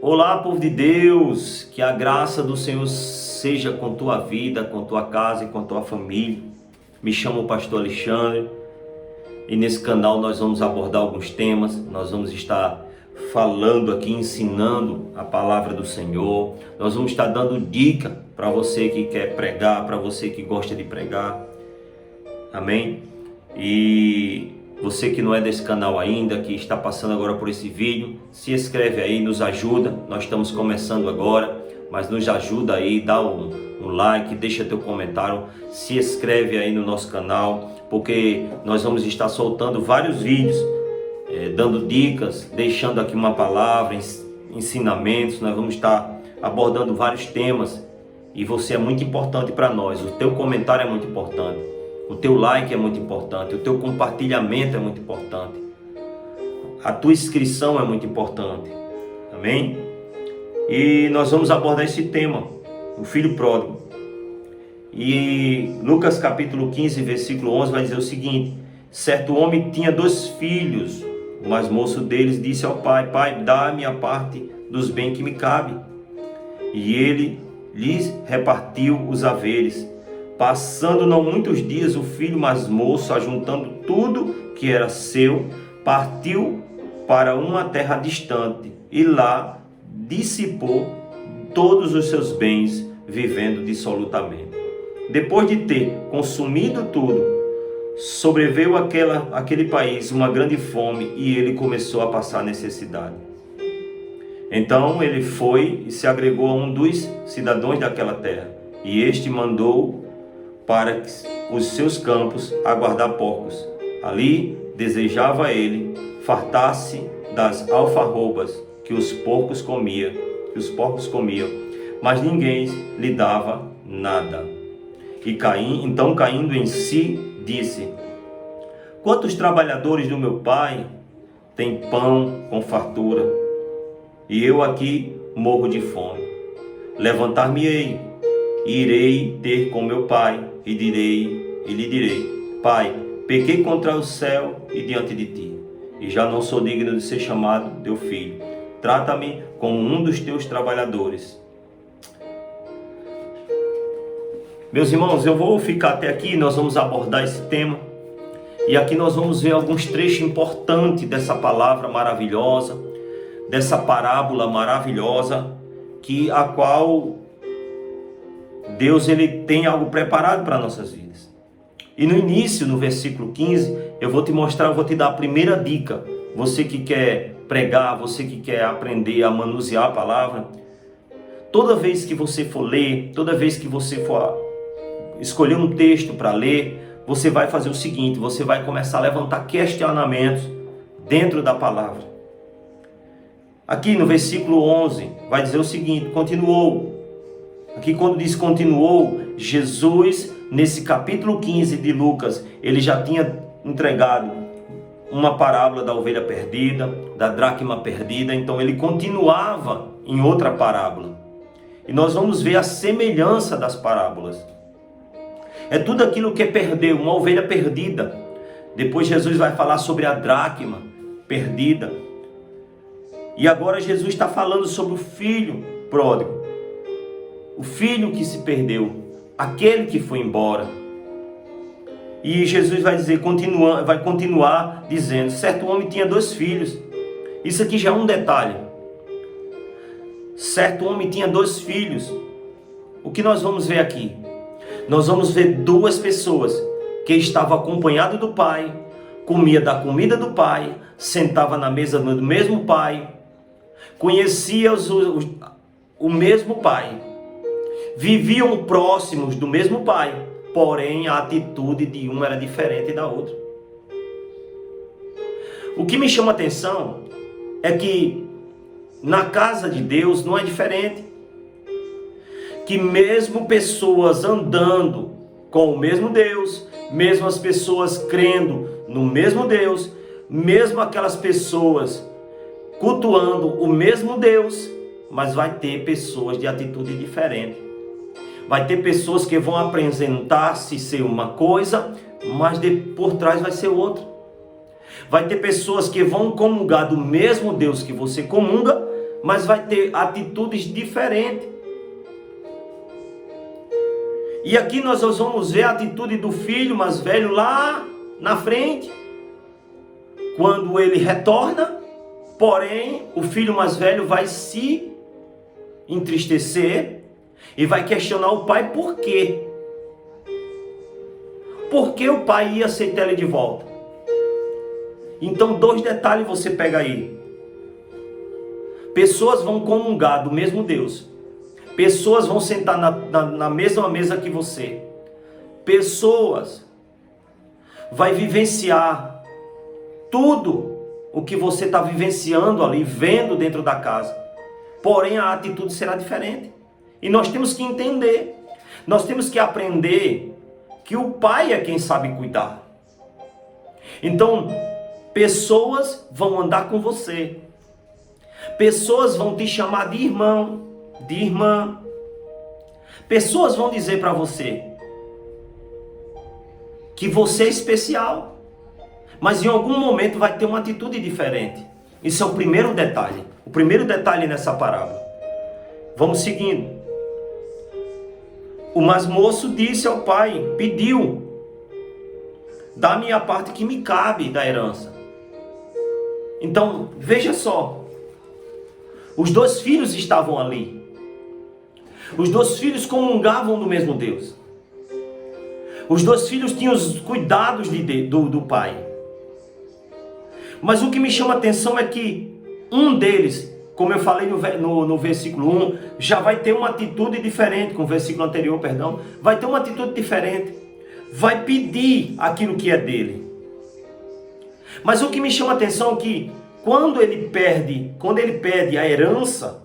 Olá, povo de Deus, que a graça do Senhor seja com tua vida, com tua casa e com tua família. Me chamo o pastor Alexandre e nesse canal nós vamos abordar alguns temas, nós vamos estar falando aqui, ensinando a palavra do Senhor, nós vamos estar dando dica para você que quer pregar, para você que gosta de pregar, amém? E você que não é desse canal ainda, que está passando agora por esse vídeo, se inscreve aí, nos ajuda. Nós estamos começando agora, mas nos ajuda aí, dá um like, deixa teu comentário, se inscreve aí no nosso canal, porque nós vamos estar soltando vários vídeos, dando dicas, deixando aqui uma palavra, ensinamentos. Nós vamos estar abordando vários temas e você é muito importante para nós. O teu comentário é muito importante. O teu like é muito importante, o teu compartilhamento é muito importante, a tua inscrição é muito importante, amém? E nós vamos abordar esse tema, o filho pródigo. E Lucas capítulo 15, versículo 11 vai dizer o seguinte: certo homem tinha 2 filhos, o mais moço deles disse ao pai: pai, dá-me a parte dos bens que me cabe. E ele lhes repartiu os haveres. Passando não muitos dias, o filho mais moço, ajuntando tudo que era seu, partiu para uma terra distante e lá dissipou todos os seus bens, vivendo dissolutamente. Depois de ter consumido tudo, sobreveio àquele país uma grande fome e ele começou a passar necessidade. Então ele foi e se agregou a um dos cidadãos daquela terra, e este mandou para os seus campos aguardar porcos. Ali desejava ele fartar-se das alfarrobas que os porcos comiam, mas ninguém lhe dava nada. E então caindo em si, disse: quantos trabalhadores do meu pai têm pão com fartura, e eu aqui morro de fome? Levantar-me-ei, e irei ter com meu pai, e lhe direi: pai, pequei contra o céu e diante de ti, e já não sou digno de ser chamado teu filho. Trata-me como um dos teus trabalhadores. Meus irmãos, eu vou ficar até aqui, nós vamos abordar esse tema, e aqui nós vamos ver alguns trechos importantes dessa palavra maravilhosa, dessa parábola maravilhosa, a qual Deus ele tem algo preparado para nossas vidas. E no início, no versículo 15, eu vou te dar a primeira dica. Você que quer pregar, você que quer aprender a manusear a palavra, toda vez que você for ler, toda vez que você for escolher um texto para ler, você vai fazer o seguinte: você vai começar a levantar questionamentos dentro da palavra. Aqui no versículo 11 vai dizer o seguinte: continuou. Aqui quando diz continuou, Jesus, nesse capítulo 15 de Lucas, ele já tinha entregado uma parábola da ovelha perdida, da dracma perdida. Então ele continuava em outra parábola. E nós vamos ver a semelhança das parábolas. É tudo aquilo que perdeu, uma ovelha perdida. Depois Jesus vai falar sobre a dracma perdida. E agora Jesus está falando sobre o filho pródigo. O filho que se perdeu, aquele que foi embora. E Jesus vai dizer, vai continuar dizendo: certo homem tinha 2 filhos. Isso aqui já é um detalhe. Certo homem tinha 2 filhos. O que nós vamos ver aqui? Nós vamos ver 2 pessoas que estavam acompanhadas do pai, comia da comida do pai, sentava na mesa do mesmo pai, conhecia o mesmo pai, viviam próximos do mesmo pai, porém a atitude de um era diferente da outra. O que me chama a atenção é que na casa de Deus não é diferente. Que mesmo pessoas andando com o mesmo Deus, mesmo as pessoas crendo no mesmo Deus, mesmo aquelas pessoas cultuando o mesmo Deus, mas vai ter pessoas de atitude diferente. Vai ter pessoas que vão apresentar-se ser uma coisa, mas por trás vai ser outra. Vai ter pessoas que vão comungar do mesmo Deus que você comunga, mas vai ter atitudes diferentes. E aqui nós vamos ver a atitude do filho mais velho lá na frente, quando ele retorna, porém o filho mais velho vai se entristecer e vai questionar o pai por quê. Por que o pai ia aceitar ele de volta? Então 2 detalhes você pega aí. Pessoas vão comungar do mesmo Deus. Pessoas vão sentar na mesma mesa que você. Pessoas vai vivenciar tudo o que você está vivenciando ali, vendo dentro da casa. Porém, a atitude será diferente. E nós temos que entender. Nós temos que aprender que o pai é quem sabe cuidar. Então, pessoas vão andar com você. Pessoas vão te chamar de irmão, de irmã. Pessoas vão dizer para você que você é especial, mas em algum momento vai ter uma atitude diferente. Isso é o primeiro detalhe. O primeiro detalhe nessa parábola. Vamos seguindo. O mais moço disse ao pai, pediu: dá-me a parte que me cabe da herança. Então, veja só. Os 2 filhos estavam ali. Os 2 filhos comungavam do mesmo Deus. Os 2 filhos tinham os cuidados do pai. Mas o que me chama a atenção é que um deles, como eu falei no versículo 1, já vai ter uma atitude diferente, com o versículo anterior, perdão, vai ter uma atitude diferente. Vai pedir aquilo que é dele. Mas o que me chama a atenção é que quando ele pede a herança,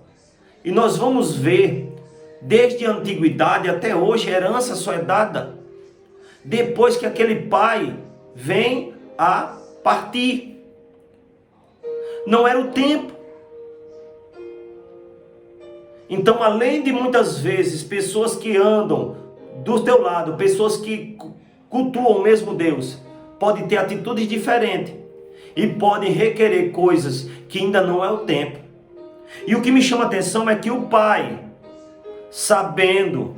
e nós vamos ver, desde a antiguidade até hoje, a herança só é dada depois que aquele pai vem a partir. Não era o tempo. Então, além de muitas vezes pessoas que andam do teu lado, pessoas que cultuam o mesmo Deus, podem ter atitudes diferentes e podem requerer coisas que ainda não é o tempo. E o que me chama a atenção é que o pai, sabendo,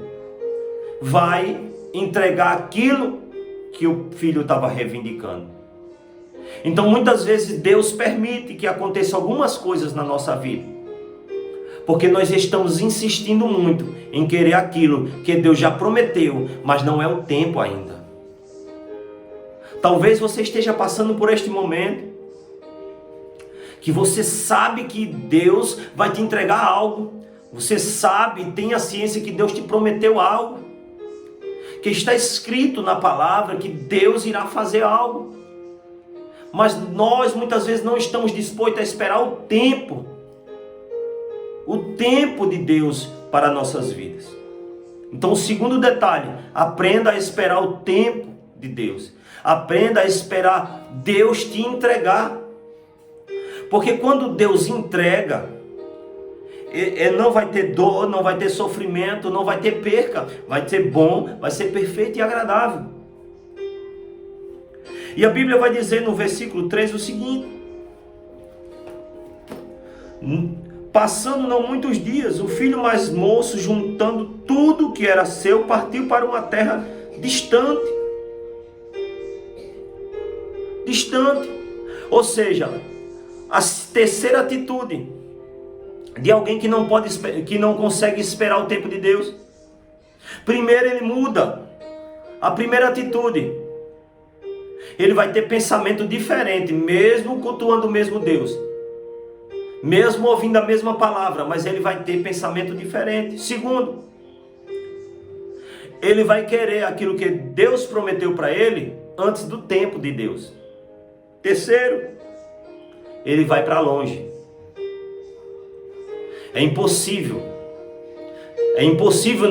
vai entregar aquilo que o filho estava reivindicando. Então muitas vezes Deus permite que aconteça algumas coisas na nossa vida, porque nós estamos insistindo muito em querer aquilo que Deus já prometeu, mas não é o tempo ainda. Talvez você esteja passando por este momento, que você sabe que Deus vai te entregar algo, você sabe, tem a ciência que Deus te prometeu algo, que está escrito na palavra que Deus irá fazer algo, mas nós muitas vezes não estamos dispostos a esperar o tempo de Deus para nossas vidas. Então, o segundo detalhe, aprenda a esperar o tempo de Deus. Aprenda a esperar Deus te entregar. Porque quando Deus entrega, não vai ter dor, não vai ter sofrimento, não vai ter perca. Vai ser bom, vai ser perfeito e agradável. E a Bíblia vai dizer no versículo 3 o seguinte: passando não muitos dias, o filho mais moço, juntando tudo que era seu, partiu para uma terra distante. Ou seja, a terceira atitude de alguém que não consegue esperar o tempo de Deus. Primeiro, ele muda. A primeira atitude, ele vai ter pensamento diferente, mesmo cultuando o mesmo Deus, mesmo ouvindo a mesma palavra, mas ele vai ter pensamento diferente. Segundo, ele vai querer aquilo que Deus prometeu para ele antes do tempo de Deus. Terceiro, ele vai para longe. É impossível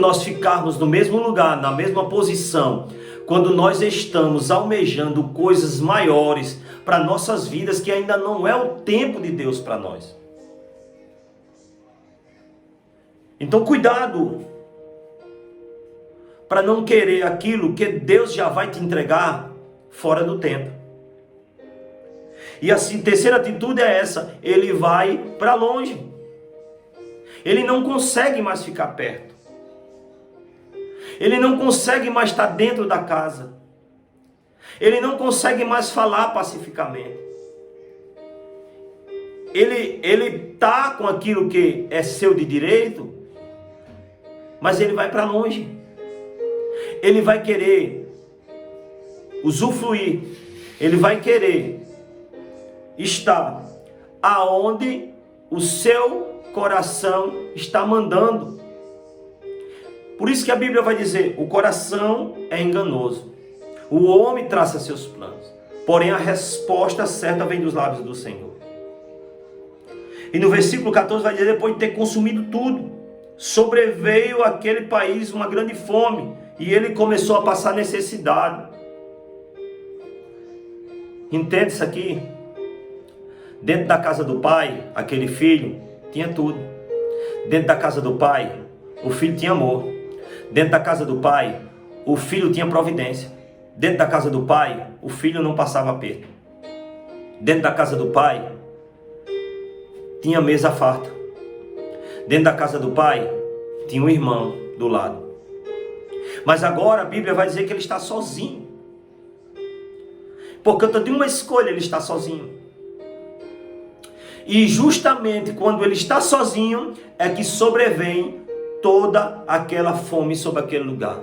nós ficarmos no mesmo lugar, na mesma posição, quando nós estamos almejando coisas maiores para nossas vidas, que ainda não é o tempo de Deus para nós. Então, cuidado para não querer aquilo que Deus já vai te entregar fora do tempo. E a terceira atitude é essa: ele vai para longe. Ele não consegue mais ficar perto. Ele não consegue mais estar dentro da casa. Ele não consegue mais falar pacificamente. Ele está com aquilo que é seu de direito, mas ele vai para longe. Ele vai querer usufruir. Ele vai querer estar aonde o seu coração está mandando. Por isso que a Bíblia vai dizer: o coração é enganoso. O homem traça seus planos, porém a resposta certa vem dos lábios do Senhor. E no versículo 14 vai dizer: depois de ter consumido tudo, sobreveio àquele país uma grande fome, e ele começou a passar necessidade. Entende isso aqui? Dentro da casa do pai, aquele filho tinha tudo. Dentro da casa do pai, o filho tinha amor. Dentro da casa do pai, o filho tinha providência. Dentro da casa do pai, o filho não passava aperto. Dentro da casa do pai, tinha mesa farta. Dentro da casa do pai, tinha um irmão do lado. Mas agora a Bíblia vai dizer que ele está sozinho. Por conta de uma escolha, ele está sozinho. E justamente quando ele está sozinho, é que sobrevém toda aquela fome sobre aquele lugar.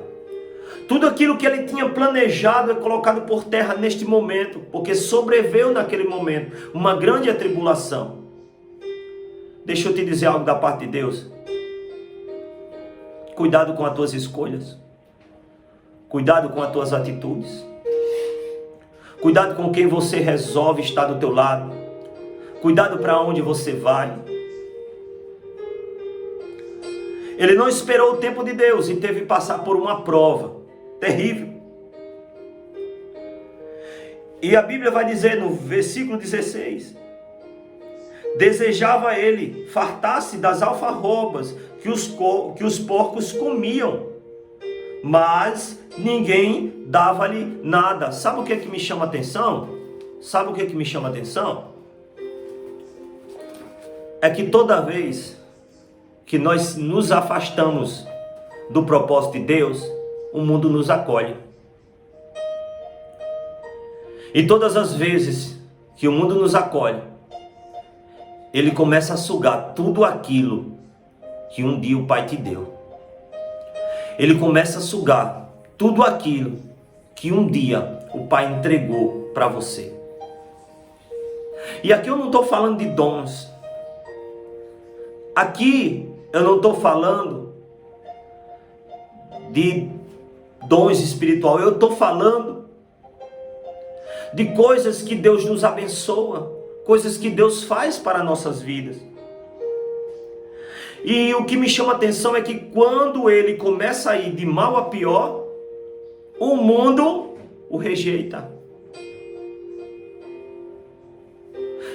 Tudo aquilo que ele tinha planejado é colocado por terra neste momento, porque sobreveio naquele momento uma grande atribulação. Deixa eu te dizer algo da parte de Deus. Cuidado com as tuas escolhas. Cuidado com as tuas atitudes. Cuidado com quem você resolve estar do teu lado. Cuidado para onde você vai. Ele não esperou o tempo de Deus e teve que passar por uma prova terrível. E a Bíblia vai dizer no versículo 16: desejava ele fartar-se das alfarrobas que os porcos comiam, mas ninguém dava-lhe nada. Sabe o que é que me chama a atenção? Sabe o que é que me chama a atenção? É que toda vez que nós nos afastamos do propósito de Deus, o mundo nos acolhe. E todas as vezes que o mundo nos acolhe, ele começa a sugar tudo aquilo que um dia o Pai te deu. Ele começa a sugar tudo aquilo que um dia o Pai entregou para você. E aqui eu não estou falando de dons. Aqui eu não estou falando de dons espirituais. Eu estou falando de coisas que Deus nos abençoa, coisas que Deus faz para nossas vidas. E o que me chama a atenção é que quando ele começa a ir de mal a pior, o mundo o rejeita.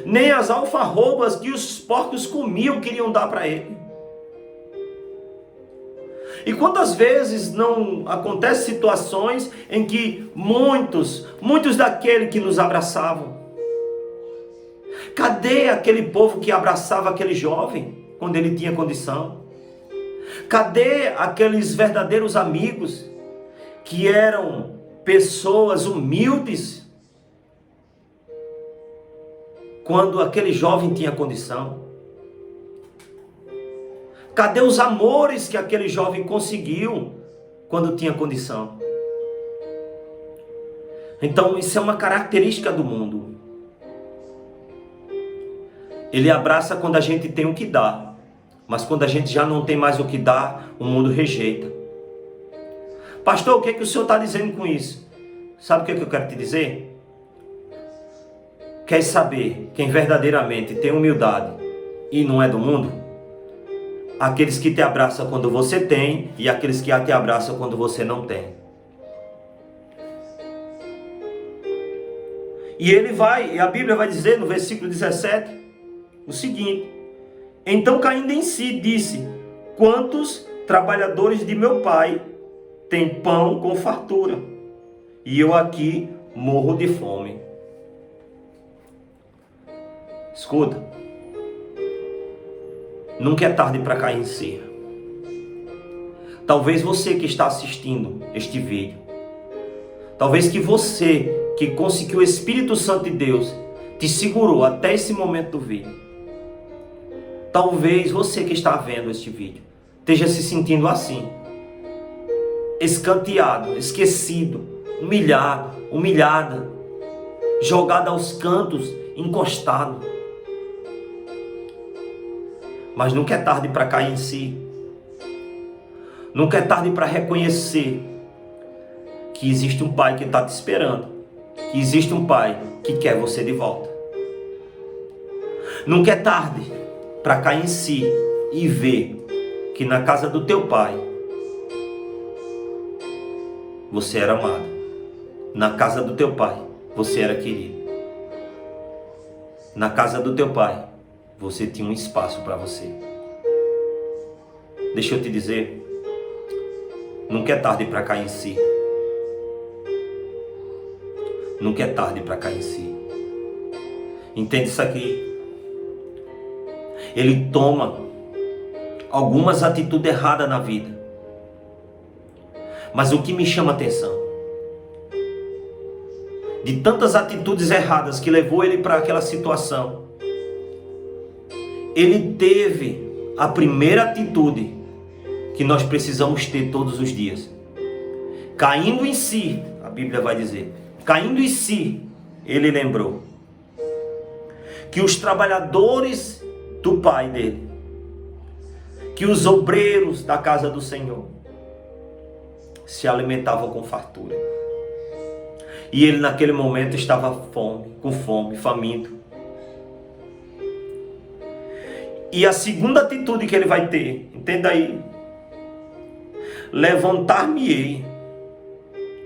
Nem as alfarrobas que os porcos comiam queriam dar para ele. E quantas vezes não acontecem situações em que muitos daqueles que nos abraçavam? Cadê aquele povo que abraçava aquele jovem quando ele tinha condição? Cadê aqueles verdadeiros amigos que eram pessoas humildes quando aquele jovem tinha condição? Cadê os amores que aquele jovem conseguiu quando tinha condição? Então isso é uma característica do mundo. Ele abraça quando a gente tem o que dar, mas quando a gente já não tem mais o que dar, o mundo rejeita. Pastor, o que é que o senhor está dizendo com isso? Sabe o que é que eu quero te dizer? Quer saber quem verdadeiramente tem humildade e não é do mundo? Aqueles que te abraçam quando você tem e aqueles que te abraçam quando você não tem. E a Bíblia vai dizer no versículo 17 o seguinte: então caindo em si disse: quantos trabalhadores de meu pai têm pão com fartura, e eu aqui morro de fome. Escuta, Nunca é tarde para cair em si. Talvez você que está assistindo este vídeo, talvez que você que conseguiu o Espírito Santo de Deus te segurou até esse momento do vídeo. Talvez você que está vendo este vídeo esteja se sentindo assim, escanteado, esquecido, humilhado, humilhada, jogado aos cantos, encostado. Mas nunca é tarde para cair em si. Nunca é tarde para reconhecer que existe um Pai que está te esperando, que existe um Pai que quer você de volta. Nunca é tarde para cair em si e ver que na casa do teu Pai você era amado. Na casa do teu Pai você era querido. Na casa do teu Pai você tinha um espaço para você. Deixa eu te dizer, nunca é tarde para cair em si. Nunca é tarde para cair em si. Entende isso aqui? Ele toma algumas atitudes erradas na vida. Mas o que me chama a atenção, de tantas atitudes erradas que levou ele para aquela situação, ele teve a primeira atitude que nós precisamos ter todos os dias. Caindo em si, a Bíblia vai dizer, caindo em si, ele lembrou que os trabalhadores do pai dele, que os obreiros da casa do Senhor se alimentavam com fartura. E ele naquele momento estava com fome, faminto. E a segunda atitude que ele vai ter, entenda aí, levantar-me-ei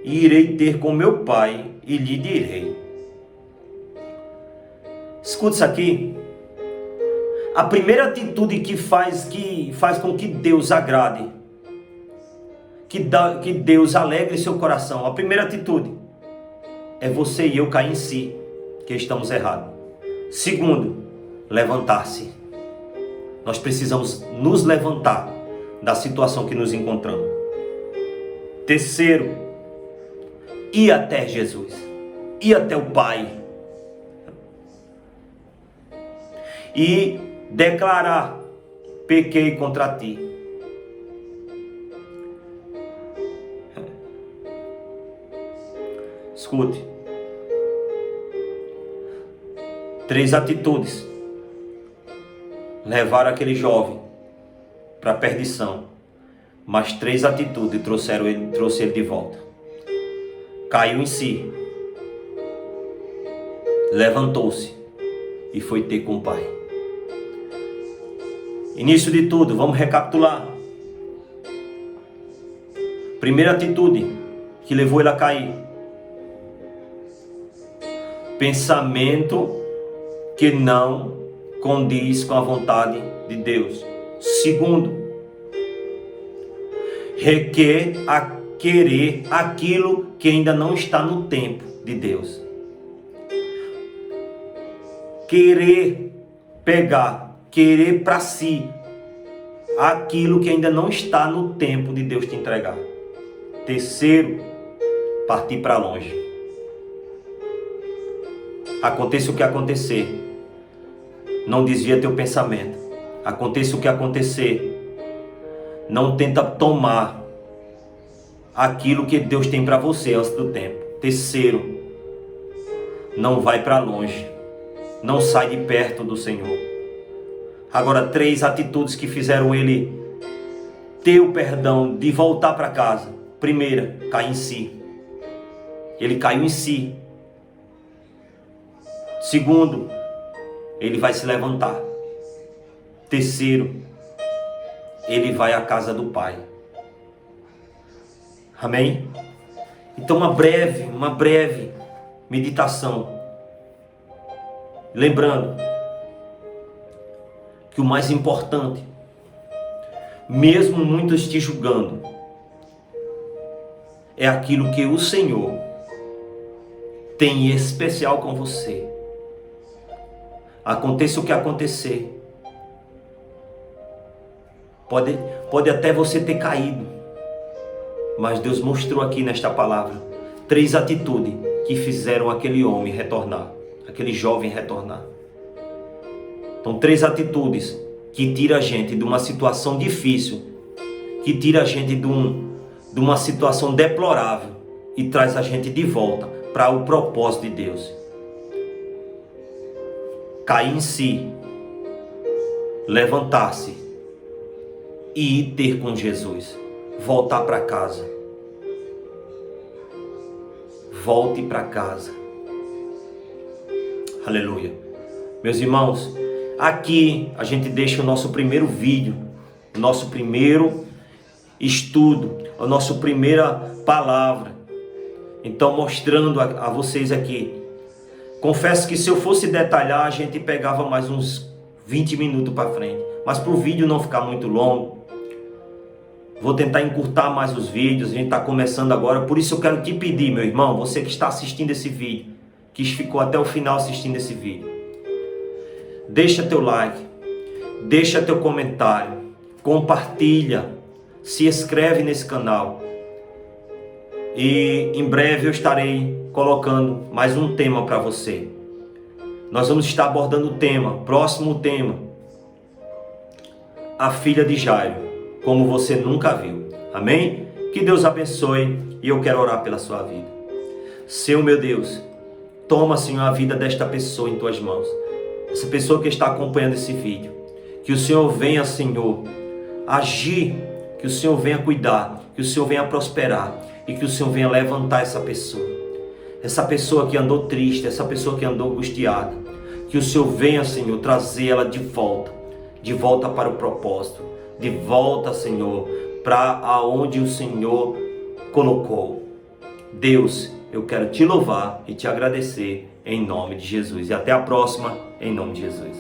e irei ter com meu pai e lhe direi. Escuta isso aqui. A primeira atitude que faz com que Deus agrade, que Deus alegre seu coração, a primeira atitude é você e eu cair em si, que estamos errados. Segundo, levantar-se. Nós precisamos nos levantar da situação que nos encontramos. Terceiro, ir até Jesus, ir até o Pai e declarar: pequei contra ti. Escute. 3 atitudes levaram aquele jovem para a perdição, mas 3 atitudes trouxe ele de volta. Caiu em si, levantou-se e foi ter com o Pai. Início de tudo, vamos recapitular. Primeira atitude que levou ele a cair: pensamento que não condiz com a vontade de Deus. Segundo, requer a querer aquilo que ainda não está no tempo de Deus. Querer pegar, querer para si aquilo que ainda não está no tempo de Deus te entregar. Terceiro, partir para longe. Aconteça o que acontecer, não desvia teu pensamento. Aconteça o que acontecer, não tenta tomar aquilo que Deus tem para você antes do tempo. Terceiro, não vai para longe, não sai de perto do Senhor. Agora, 3 atitudes que fizeram ele ter o perdão de voltar para casa. Primeira, cair em si. Ele caiu em si. Segundo, ele vai se levantar. Terceiro, ele vai à casa do Pai. Amém? Então uma breve meditação. Lembrando que o mais importante, mesmo muitos te julgando, é aquilo que o Senhor tem especial com você. Aconteça o que acontecer, Pode até você ter caído, mas Deus mostrou aqui nesta palavra 3 atitudes que fizeram aquele homem retornar, aquele jovem retornar. Então 3 atitudes que tiram a gente de uma situação difícil, que tira a gente de uma situação deplorável e traz a gente de volta para o propósito de Deus. Cair em si, levantar-se e ir ter com Jesus, voltar para casa. Volte para casa. Aleluia. Meus irmãos, aqui a gente deixa o nosso primeiro vídeo, o nosso primeiro estudo, a nossa primeira palavra. Então, mostrando a vocês aqui. Confesso que se eu fosse detalhar, a gente pegava mais uns 20 minutos para frente. Mas para o vídeo não ficar muito longo, vou tentar encurtar mais os vídeos. A gente está começando agora. Por isso eu quero te pedir, meu irmão, você que está assistindo esse vídeo, que ficou até o final assistindo esse vídeo, deixa teu like, deixa teu comentário, compartilha, se inscreve nesse canal. E em breve eu estarei colocando mais um tema para você. Nós vamos estar abordando o tema, próximo tema, a filha de Jairo, como você nunca viu. Amém? Que Deus abençoe e eu quero orar pela sua vida. Seu meu Deus, toma, Senhor, a vida desta pessoa em tuas mãos. Essa pessoa que está acompanhando esse vídeo. Que o Senhor venha, Senhor, agir, que o Senhor venha cuidar, que o Senhor venha prosperar e que o Senhor venha levantar essa pessoa. Essa pessoa que andou triste, essa pessoa que andou angustiada. Que o Senhor venha, Senhor, trazer ela de volta para o propósito, de volta, Senhor, para aonde o Senhor colocou. Deus, eu quero te louvar e te agradecer em nome de Jesus. E até a próxima, em nome de Jesus.